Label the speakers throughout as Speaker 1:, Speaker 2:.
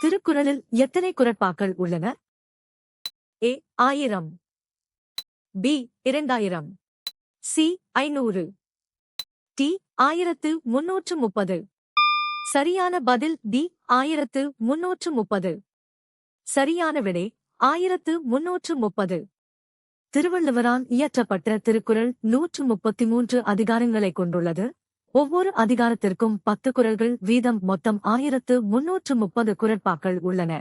Speaker 1: திருக்குறளில் எத்தனை குறட்பாக்கள் உள்ளன? ஏ 1000, பி 2000, சி 500, டி 1330. சரியான பதில் டி 1330. சரியான விடை 1330. திருவள்ளுவரால் இயற்றப்பட்ட திருக்குறள் 133 அதிகாரங்களைக் கொண்டுள்ளது. ஒவ்வொரு அதிகாரத்திற்கும் 10 குறள்கள் வீதம் மொத்தம் 1330 குறட்பாக்கள் உள்ளன.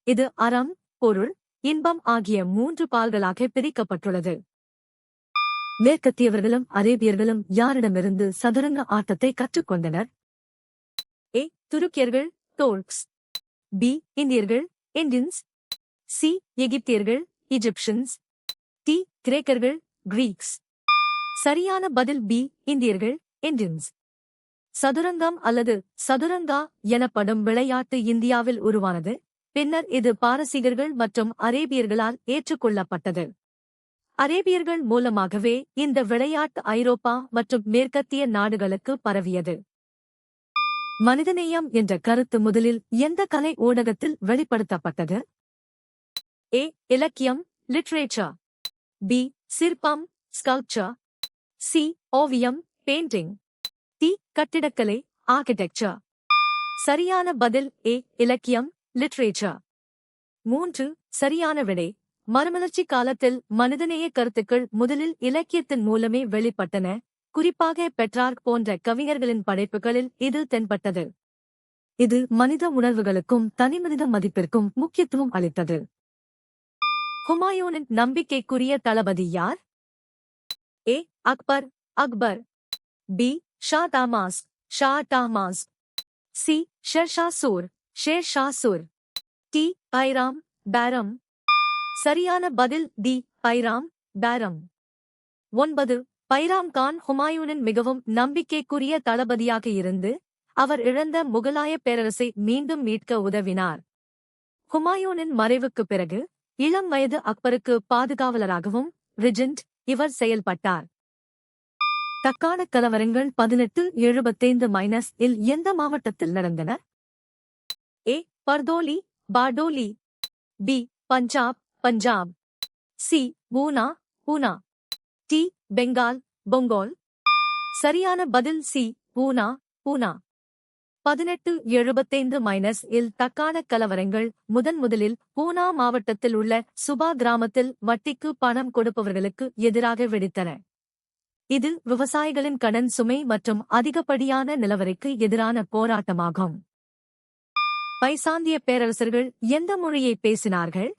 Speaker 1: இது அறம், பொருள், இன்பம் ஆகிய 3 பால்களாக பிரிக்கப்பட்டுள்ளது. மேற்கத்தியவர்களும் அரேபியர்களும் யாரிடமிருந்து சதுரங்க ஆட்டத்தை கற்றுக்கொண்டனர்? ஏ துருக்கியர்கள், டோர்க்ஸ், பி இந்தியர்கள், இண்டியன்ஸ், சி எகிப்தியர்கள், இஜிப்ஷியன்ஸ், டி கிரேக்கர்கள், கிரீக்ஸ். சரியான பதில் பி இந்தியர்கள், இண்டியன்ஸ். சதுரங்கம் அல்லது சதுரங்கா எனப்படும் விளையாட்டு இந்தியாவில் உருவானது. பின்னர் இது பாரசீகர்கள் மற்றும் அரேபியர்களால் ஏற்றுக்கொள்ளப்பட்டது. அரேபியர்கள் மூலமாகவே இந்த விளையாட்டு ஐரோப்பா மற்றும் மேற்கத்திய நாடுகளுக்கு பரவியது. மனிதநேயம் என்ற கருத்து முதலில் எந்த கலை ஊடகத்தில் வெளிப்படுத்தப்பட்டது? ஏ இலக்கியம், லிட்ரேச்சர், பி சிற்பம், ஸ்கல்ப்சர், சி ஓவியம், பெயிண்டிங், டி கட்டிடக்கலை, ஆர்கிடெக்சர். சரியான பதில் ஏ இலக்கியம், லிட்ரேச்சர். 3 சரியான விடை. மறுமலர்ச்சி காலத்தில் மனிதநேய கருத்துக்கள் முதலில் இலக்கியத்தின் மூலமே வெளிப்பட்டன. குறிப்பாக பெட்ரார்க் போன்ற கவிஞர்களின் படைப்புகளில் இது தென்பட்டது. இது மனித உணர்வுகளுக்கும் தனிமனித மதிப்பிற்கும் முக்கியத்துவம் அளித்தது. ஹுமாயூனின் நம்பிக்கைக்குரிய தளபதி யார்? ஏ அக்பர், அக்பர், பி ஷா தாமாஸ், ஷா டாமாஸ், சி ஷெர்ஷா சூர், ஷேர் ஷா சூர், டி பைராம், பேரம். சரியான பதில் டி பைராம், பேரம். 9 பைராம் கான் ஹுமாயூனின் மிகவும் நம்பிக்கைக்குரிய தளபதியாக இருந்து அவர் இழந்த முகலாய பேரரசை மீண்டும் மீட்க உதவினார். ஹுமாயூனின் மறைவுக்குப் பிறகு இளம் வயது அக்பருக்கு பாதுகாவலராகவும் ரிஜென்ட் இவர் செயல்பட்டார். தக்காணக் கலவரங்கள் 1875 இல் எந்த மாவட்டத்தில் நடந்தன? A Bardoli, Bardoli, B Punjab, Punjab, C Una, Una, D Bengal, Punggol. சரியான பதில் சி ஊனா, ஊனா. 1875 இல் தக்காணக் கலவரங்கள் முதலில் பூனா மாவட்டத்தில் உள்ள சுபா கிராமத்தில் வட்டிக்கு பணம் கொடுப்பவர்களுக்கு எதிராக வெடித்தன. இது விவசாயிகளின் கடன் சுமை மற்றும் அதிகப்படியான நிலவரைக்கு எதிரான போராட்டமாகும். பைசாந்திய பேரரசர்கள் எந்த மொழியை பேசினார்கள்?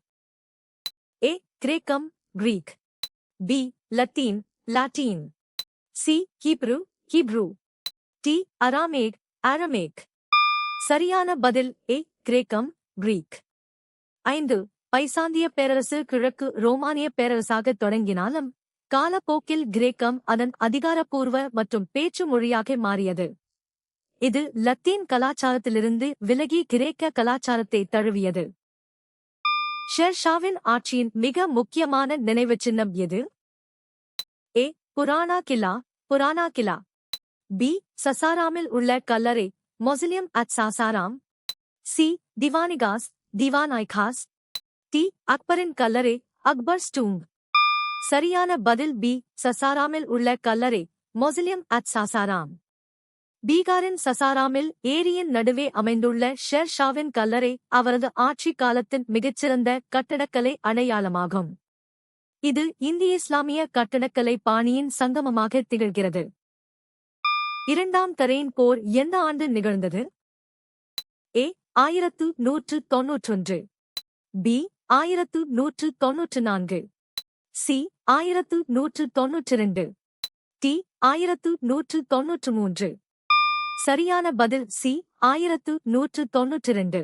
Speaker 1: ஏ கிரேக்கம், கிரீக், பி லத்தீன், Latin, C Hebrew, Hebrew, D Aramaic, Aramaic. சரியான பதில் ஏ கிரேக்கம், கிரீக். 5 பைசாந்திய பேரரசு கிழக்கு ரோமானிய பேரரசாக தொடங்கினாலும் காலப்போக்கில் கிரேக்கம் அதன் அதிகாரப்பூர்வ மற்றும் பேச்சு மொழியாக மாறியது. இது லத்தீன் கலாச்சாரத்திலிருந்து விலகி கிரேக்க கலாச்சாரத்தை தழுவியது. ஷேர் ஷாவின் ஆட்சியின் மிக முக்கியமான நினைவுச் சின்னம் எது? ஏ புராணா கிலா, புராணா கிலா, பி சசாராமில் உள்ள கல்லறை, மொசிலியம் at Sasaram, C Diwan-i-Khas, திவானாய்காஸ், D அக்பரின் கல்லறை, அக்பர்ஸ் டூம்ப். சரியான பதில் பி சசாராமில் உள்ள கல்லறை, மொசிலியம் அட் சாசாராம். பீகாரின் சசாராமில் ஏரியின் நடுவே அமைந்துள்ள ஷேர் ஷாவின் கல்லறை அவரது ஆட்சி காலத்தின் மிகச்சிறந்த கட்டடக்கலை அடையாளமாகும். இது இந்திய இஸ்லாமிய கட்டடக்கலை பாணியின் சங்கமமாக திகழ்கிறது. 2ஆம் தரையின் போர் எந்த ஆண்டு நிகழ்ந்தது? ஏ 1191, பி 1194, சி 1192, டி 1193. சரியான பதில் சி 1192.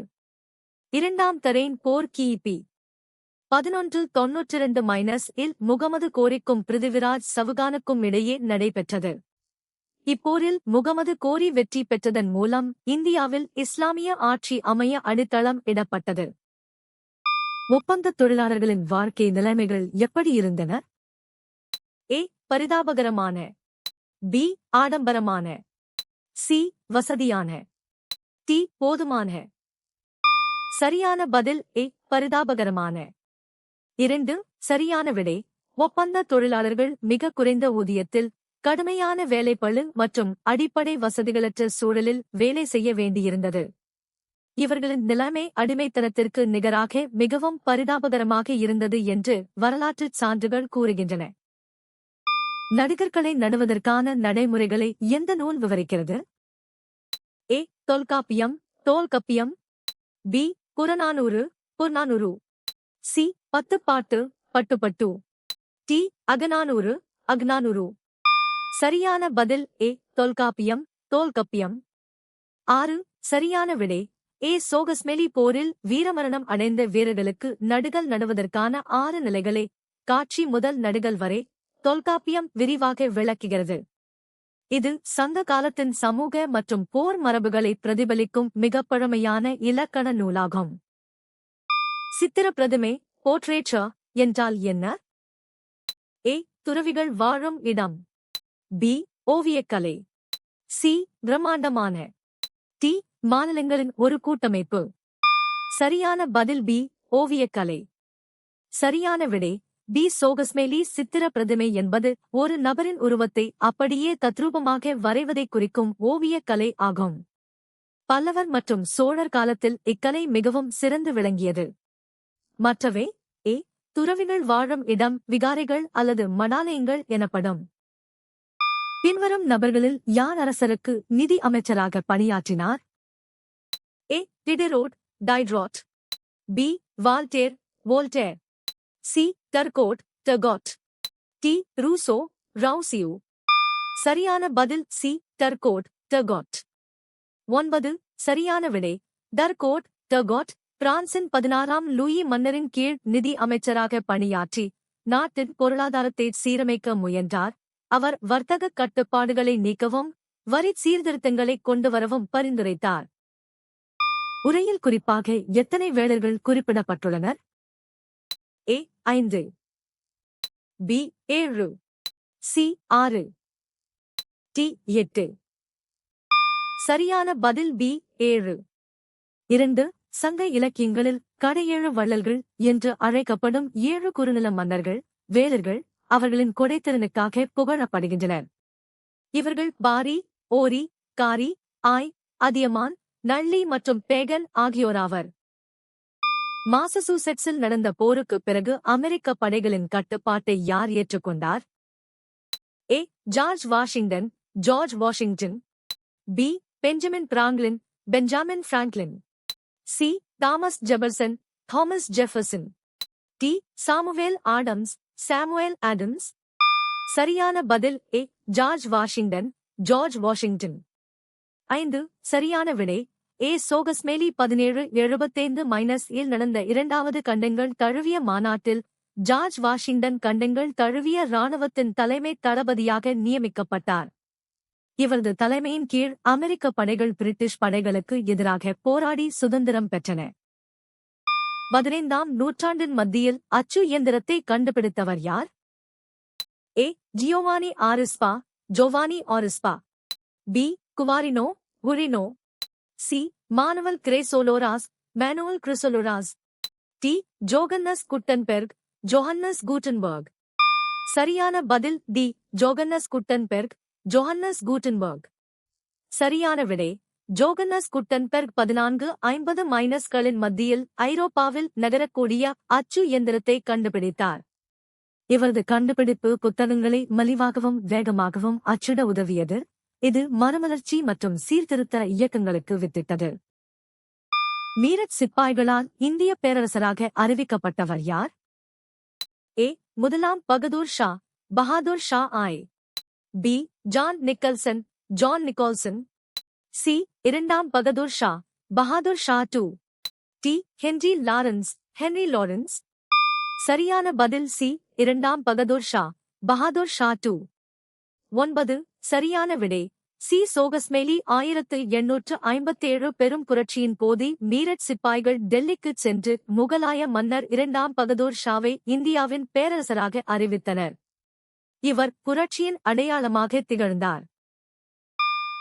Speaker 1: 2ஆம் தரையின் போர் கிபி 1192 இல் முகமது கோரிக்கும் பிருதிவிராஜ் சவுகானுக்கும் இடையே நடைபெற்றது. இப்போரில் முகமது கோரி வெற்றி பெற்றதன் மூலம் இந்தியாவில் இஸ்லாமிய ஆட்சி அமைய அடித்தளம் இடப்பட்டது. ஒப்பந்தத் தொழிலாளர்களின் வாழ்க்கை நிலைமைகள் எப்படி இருந்தன? ஏ பரிதாபகரமான, பி ஆடம்பரமான, சி வசதியான, டி போதுமான. சரியான பதில் ஏ. பரிதாபகரமான. 2. சரியான விடை. ஒப்பந்த தொழிலாளர்கள் மிக குறைந்த ஊதியத்தில் கடுமையான வேலைப்பளு மற்றும் அடிப்படை வசதிகளற்ற சூழலில் வேலை செய்ய வேண்டியிருந்தது. இவர்களின் நிலைமை அடிமைத்தனத்திற்கு நிகராக மிகவும் பரிதாபகரமாக இருந்தது என்று வரலாற்றுச் சான்றுகள் கூறுகின்றன. நடிகர்களை நடுவதற்கான நடைமுறைகளை எந்த நூல் விவரிக்கிறது? ஏ. தொல்காப்பியம் தோல்கப்பியம். பி. புறநானூறு புறநானூறு. சி. பத்துப்பாட்டு பட்டுப்பட்டு. டி. அகநானூறு அக்நானூறு. சரியான பதில் ஏ. தொல்காப்பியம் தோல்கப்பியம். 6. சரியான விடை. ஏ. சோகஸ்மெலி போரில் வீரமரணம் அடைந்த வீரர்களுக்கு நடுகள் நடுவதற்கான 6 நிலைகளை காட்சி முதல் நடுகள் வரை தொல்காப்பியம் விரிவாக விளக்குகிறது. இது சங்க காலத்தின் சமூக மற்றும் போர் மரபுகளை பிரதிபலிக்கும் மிக பழமையான இலக்கண நூலாகும். சித்திர பிரதிமை போர்ட்ரேச்சர் என்றால் என்ன? ஏ. துறவிகள் வாழும் இடம். பி. ஓவியக்கலை. சி. பிரம்மாண்டமான. டி. மாநிலங்களின் ஒரு கூட்டமைப்பு. சரியான பதில் பி. ஓவியக்கலை. சரியான விடை. பி. சோகஸ்மெலி சித்திர பிரதிமை என்பது ஒரு நபரின் உருவத்தை அப்படியே தத்ரூபமாக வரைவதை குறிக்கும் ஓவியக்கலை ஆகும். பல்லவர் மற்றும் சோழர் காலத்தில் இக்கலை மிகவும் சிறந்து விளங்கியது. மற்றவை ஏ. துறவிகள் வாழும் இடம் விகாரைகள் அல்லது மடாலயங்கள் எனப்படும். பின்வரும் நபர்களில் யார் அரசருக்கு நிதி அமைச்சராக பணியாற்றினார்? A. Diderot Diderot. B. Voltaire Voltaire. C. Turgot Turgot. D. Rousseau Rousseau. சரியான பதில் சி. டர்கோட் டர்காட். 9. சரியான விடை. டர்கோட் டர்காட் பிரான்சின் 16ஆம் லூயி மன்னரின் கீழ் நிதி அமைச்சராக பணியாற்றி நாட்டின் பொருளாதாரத்தை சீரமைக்க முயன்றார். அவர் வர்த்தக கட்டுப்பாடுகளை நீக்கவும் வரி சீர்திருத்தங்களை கொண்டுவரவும் பரிந்துரைத்தார். உரையில் குறிப்பாக எத்தனை வேளர்கள் குறிப்பிடப்பட்டுள்ளனர்? ஏ. 5. பி. 7. சி. 6. டி. 8. சரியான பதில் பி. 7. 2. சங்க இலக்கியங்களில் கடையேழு வள்ளல்கள் என்று அழைக்கப்படும் 7 குறுநில மன்னர்கள் வேளர்கள் அவர்களின் கொடைத்திறனுக்காக புகழப்படுகின்றனர். இவர்கள் பாரி ஓரி காரி ஆய் அதியமான் நள்ளி மற்றும் பேகன் ஆகியோராவர். மாசசூசெட்ஸில் நடந்த போருக்குப் பிறகு அமெரிக்க படைகளின் கட்டுப்பாட்டை யார் ஏற்றுக்கொண்டார்? A. George Washington George Washington. B. Benjamin Franklin Benjamin Franklin. C. Thomas Jefferson Thomas Jefferson. D. Samuel Adams Samuel Adams. சரியான பதில் A. George Washington George Washington. 5. சரியான விடை. ஏ. சோகஸ்மெலி 1775-இல் நடந்த 2வது கண்டங்கள் தழுவிய மாநாட்டில் ஜார்ஜ் வாஷிங்டன் கண்டங்கள் தழுவிய இராணுவத்தின் தலைமை தளபதியாக நியமிக்கப்பட்டார். இவரது தலைமையின் கீழ் அமெரிக்க படைகள் பிரிட்டிஷ் படைகளுக்கு எதிராக போராடி சுதந்திரம் பெற்றன. 15ஆம் நூற்றாண்டின் மத்தியில் அச்சு இயந்திரத்தை கண்டுபிடித்தவர் யார்? A. Giovanni Aurispa Giovanni Aurispa. B. Guarino Guarino. C. Manuel Chrysoloras Manuel Chrysoloras. D. Johannes Gutenberg Johannes Gutenberg. சரியான பதில் D. Johannes Gutenberg Johannes Gutenberg. சரியான விடை. ஜோகன்னஸ் குட்டன்பெர்க் 1450-களின் மத்தியில் ஐரோப்பாவில் நகரக்கூடிய அச்சு இயந்திரத்தை கண்டுபிடித்தார். இவரது கண்டுபிடிப்பு புத்தகங்களை மலிவாகவும் வேகமாகவும் அச்சிட உதவியது. இது மறுமலர்ச்சி மற்றும் சீர்திருத்த இயக்கங்களுக்கு வித்திட்டது. மீரட் சிப்பாய்களால் இந்திய பேரரசராக அறிவிக்கப்பட்டவர் யார்? ஏ. முதலாம் Bahadur Shah Bahadur Shah I. B. John Nicholson John Nicholson. C. 2ஆம் Bahadur Shah Bahadur Shah two. D. Henry Lawrence Henry Lawrence. சரியான பதில் சி. 2ஆம் பகதூர் ஷா பஹாதுர் ஷா டூ. 9. சரியான விடை. சி. சோகஸ்மெலி 1857 பெரும் புரட்சியின் போது மீரட் சிப்பாய்கள் டெல்லிக்குச் சென்று முகலாய மன்னர் 2ஆம் பகதூர் ஷாவை இந்தியாவின் பேரரசராக அறிவித்தனர். இவர் புரட்சியின் அடையாளமாக திகழ்ந்தார்.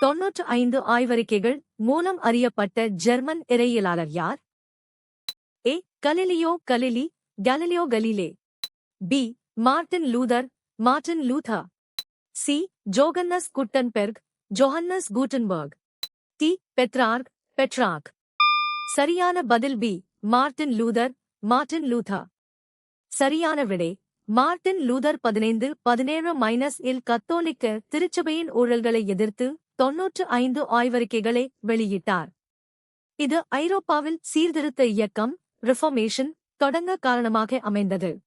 Speaker 1: 95 ஆய்வறிக்கைகள் மூலம் அறியப்பட்ட ஜெர்மன் இறையியலாளர் யார்? Galileo Galilei, Galileo Galilei. B. Martin Luther, Martin Luther. C. Johannes Gutenberg, Johannes Gutenberg. D. Petrarch, Petrarch. சரியான பதில் B. Martin Luther, Martin Luther. சரியான விடை மார்ட்டின் லூதர் 1517 கத்தோலிக்க திருச்சபையின் ஊழல்களை எதிர்த்து 95 ஆய்வறிக்கைகளை வெளியிட்டார். இது ஐரோப்பாவில் சீர்திருத்த இயக்கம் ரிஃபார்மேஷன் தொடங்க காரணமாக அமைந்தது.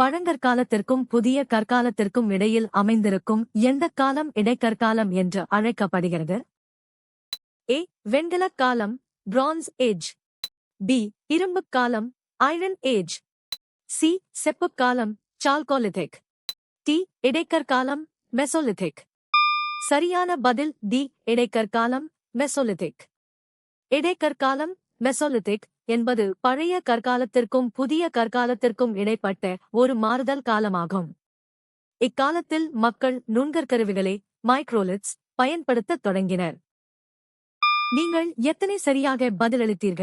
Speaker 1: பழங்கற்காலத்திற்கும் புதிய கற்காலத்திற்கும் இடையில் அமைந்திருக்கும் எந்தக் காலம் இடைக்கற்காலம் என்று அழைக்கப்படுகிறது? ஏ. வெண்கலக் காலம் பிரான்ஸ் ஏஜ். பி. இரும்புக் காலம் ஐரன் ஏஜ். சி. செப்புக் காலம் சால்கோலித்திக். டி. இடைக்கற்காலம் மெசோலித்திக். சரியான பதில் டி. இடைக்கற்காலம் மெசோலித்திக். இடைக்கற்காலம் மெசோலித்திக் என்பது பழைய கற்காலத்திற்கும் புதிய கற்காலத்திற்கும் இடைப்பட்ட ஒரு மாறுதல் காலமாகும். இக்காலத்தில் மக்கள் நுண்கற்கருவிகளை மைக்ரோலித்ஸ் பயன்படுத்தத் தொடங்கினர். நீங்கள் எத்தனை சரியாக பதிலளித்தீர்கள்?